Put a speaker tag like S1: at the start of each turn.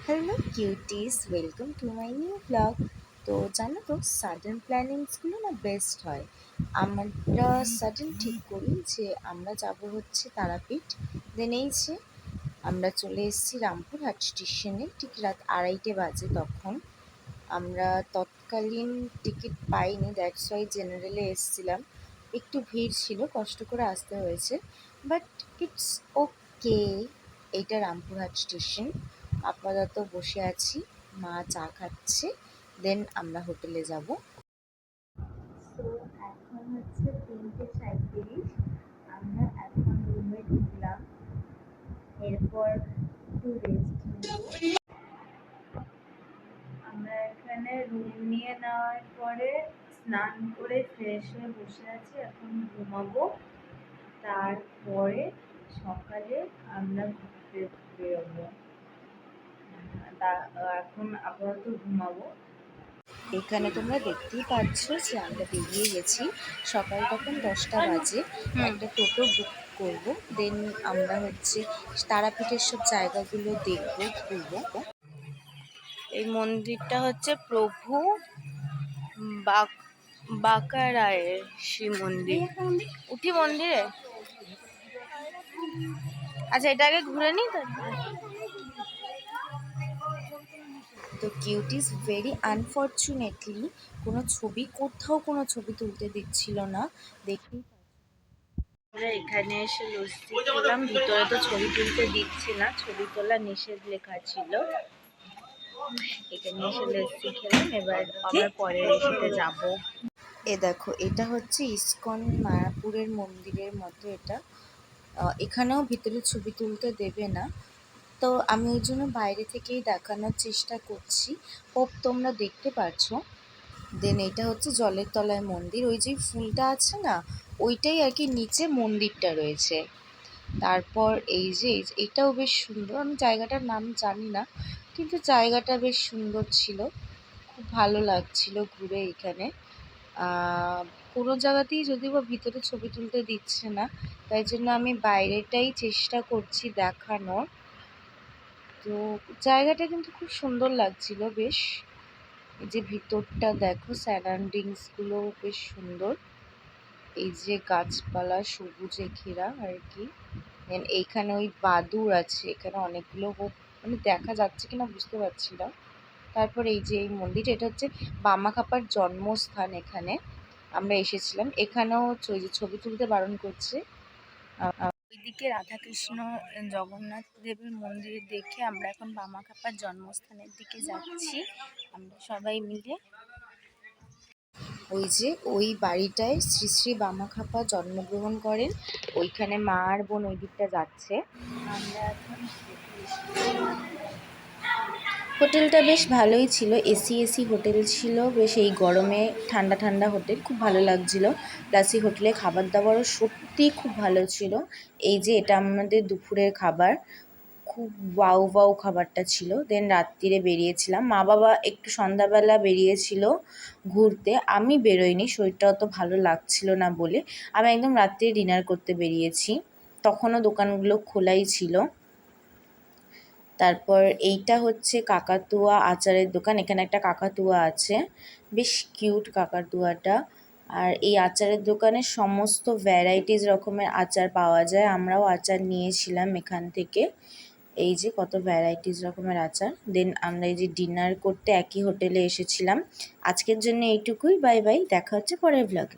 S1: Hello cuties, welcome to my new blog. তো জানো তো, সাডেন প্ল্যানিংসগুলো না বেস্ট হয়। আমরা সাডেন ঠিক করি যে আমরা যাব হচ্ছে তারাপীঠ। দেন এই যে আমরা চলে এসেছি রামপুরহাট স্টেশনে, ঠিক রাত 2:30 বাজে তখন। আমরা তৎকালীন টিকিট পাইনি, দ্যাটস ওয়াই জেনারেলে এসেছিলাম। একটু ভিড় ছিল, কষ্ট করে আসতে হয়েছে, বাট ইটস ওকে। এইটা রামপুরহাট স্টেশন। আপাতত বসে আছি, মা চা খাচ্ছে, দেন আমরা হোটেলে যাব। তো এখন হচ্ছে 3:37, আমরা এখন রুমে ঢুকলাম, এরপর একটু রেস্ট নেব। আমরা এখানে রুম নিয়ে নেওয়ার পরে স্নান করে ফ্রেশ হয়ে বসে আছি, এখন ঘুমাবো। তারপরে সকালে আমরা ঘুরতে বেরোবো। এখন আপাতত ঘুমাবো। এখানে তোমরা দেখতেই পাচ্ছ যে আমরা বেরিয়ে গেছি। সকাল তখন 10টা বাজে। একটা টোটো বুক করব, দেন আমরা হচ্ছে তারাপীঠের সব জায়গাগুলো দেখবো, ঘুরবো। এই মন্দিরটা হচ্ছে প্রভু বাঁকারায়ের শিব মন্দির। উঠি মন্দিরে। আচ্ছা, এটা আগে ঘুরে নিই তারপরে। তো কিউটিস, ভেরি আনফর্চুনেটলি কোথাও কোনো ছবি তুলতে দিচ্ছিল না। দেখতেই আমরা এখানে এসে লস্যি খেলাম, ভিতরে তো ছবি তুলতে দিচ্ছে না, ছবি তোলা নিষেধ লেখা ছিল। এখানে এসে লস্যি খেলাম, এবার আবার পরের রেসিতে যাব। এ দেখো, এটা হচ্ছে ইসকন মায়াপুরের মন্দিরের মতো এটা। এখানেও ভিতরে ছবি তুলতে দেবে না, তো আমি ওই জন্য বাইরে থেকেই দেখানোর চেষ্টা করছি। হোপ তোমরা দেখতে পারছো। দেন এটা হচ্ছে জলের তলায় মন্দির, ওই যে ফুলটা আছে না, ওইটাই আর কি নিচে মন্দিরটা রয়েছে। তারপর এই যে এটাও বেশ সুন্দর, আমি জায়গাটার নাম জানি না, কিন্তু জায়গাটা বেশ সুন্দর ছিল, খুব ভালো লাগছিল ঘুরে এখানে। কোনো জায়গাতেই যদিও বা ভিতরে ছবি তুলতে দিচ্ছে না, তাই জন্য আমি বাইরেটাই চেষ্টা করছি দেখানোর। তো জায়গাটা কিন্তু খুব সুন্দর লাগছিল বেশ। এই যে ভিতরটা দেখো, সারাউন্ডিংসগুলো বেশ সুন্দর। এই যে গাছপালা সবুজে ঘেরা আর কি। দেন এইখানে ওই বাদুড় আছে, এখানে অনেকগুলো মানে দেখা যাচ্ছে কিনা বুঝতে পারছি না। তারপর এই যে এই মন্দির, এটা হচ্ছে বামাখ্যাপার জন্মস্থান। এখানে আমরা এসেছিলাম, এখানেও ওই যে ছবি তুলতে বারণ করছে। ওইদিকে রাধাকৃষ্ণ জগন্নাথ দেবের মন্দির দেখে আমরা এখন বামাখ্যাপার জন্মস্থানের দিকে যাচ্ছি, আমরা সবাই মিলে। ওই যে ওই বাড়িটায় শ্রী শ্রী বামাখ্যাপা জন্মগ্রহণ করেন, ওইখানে মা আর বোন ওই দিকটা যাচ্ছে। আমরা এখন হোটেলটা বেশ ভালোই ছিল, এসি হোটেল ছিল বেশ। এই গরমে ঠান্ডা ঠান্ডা হোটেল, খুব ভালো লাগছিল। প্লাস এই হোটেলে খাবার দাবারও সত্যিই খুব ভালো ছিল। এই যে এটা আমাদের দুপুরের খাবার, খুব ওয়াও খাবারটা ছিল। দেন রাত্রিরে বেরিয়েছিলাম, মা বাবা একটু সন্ধ্যাবেলা বেরিয়েছিল ঘুরতে, আমি বেরোইনি, শরীরটা অত ভালো লাগছিল না বলে। আমি একদম রাত্রে ডিনার করতে বেরিয়েছি, তখনও দোকানগুলো খোলাই ছিল। তারপর এইটা হচ্ছে কাকাতুয়া আচারের দোকান, এখানে একটা কাকাতুয়া আছে, বেশ কিউট কাকাতুয়াটা। আর এই আচারের দোকানে সমস্ত ভ্যারাইটিস রকমের আচার পাওয়া যায়, আমরাও আচার নিয়েছিলাম এখান থেকে। এই যে কত ভ্যারাইটিস রকমের আচার। দেন আমরা এই যে ডিনার করতে একই হোটেলে এসেছিলাম। আজকের জন্য এইটুকুই, বাই বাই, দেখা হচ্ছে পরের ব্লগে।